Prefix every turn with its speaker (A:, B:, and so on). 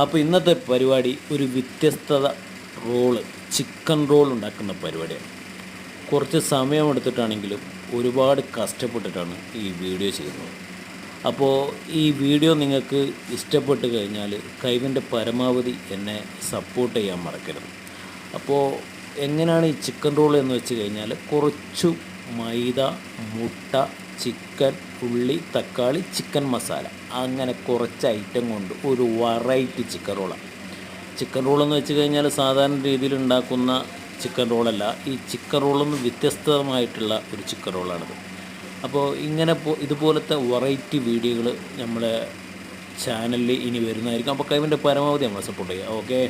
A: അപ്പോൾ ഇന്നത്തെ പരിപാടി ഒരു വ്യത്യസ്തത ചിക്കൻ റോൾ ഉണ്ടാക്കുന്ന പരിപാടിയാണ്. കുറച്ച് സമയമെടുത്തിട്ടാണെങ്കിലും ഒരുപാട് കഷ്ടപ്പെട്ടിട്ടാണ് ഈ വീഡിയോ ചെയ്യുന്നത്. അപ്പോൾ ഈ വീഡിയോ നിങ്ങൾക്ക് ഇഷ്ടപ്പെട്ട് കഴിഞ്ഞാൽ കഴിവിൻ്റെ പരമാവധി എന്നെ സപ്പോർട്ട് ചെയ്യാൻ മറക്കരുത്. അപ്പോൾ എങ്ങനെയാണ് ഈ ചിക്കൻ റോൾ എന്ന് വെച്ച് കഴിഞ്ഞാൽ കുറച്ചു മൈദ, മുട്ട, ചിക്കൻ, ഉള്ളി, തക്കാളി, ചിക്കൻ മസാല, അങ്ങനെ കുറച്ച് ഐറ്റം കൊണ്ട് ഒരു വെറൈറ്റി ചിക്കൻ റോളാണ്. ചിക്കൻ റോളെന്ന് വെച്ച് കഴിഞ്ഞാൽ സാധാരണ രീതിയിൽ ഉണ്ടാക്കുന്ന ചിക്കൻ റോളല്ല. ഈ ചിക്കൻ റോളൊന്ന് വ്യത്യസ്തമായിട്ടുള്ള ഒരു ചിക്കൻ റോളാണിത്. അപ്പോൾ ഇതുപോലത്തെ വെറൈറ്റി വീഡിയോകൾ നമ്മുടെ ചാനലിൽ ഇനി വരുന്നതായിരിക്കും. അപ്പോൾ കഴിവിൻ്റെ പരമാവധി നമ്മൾ സപ്പോർട്ട് ചെയ്യുക. ഓക്കെ.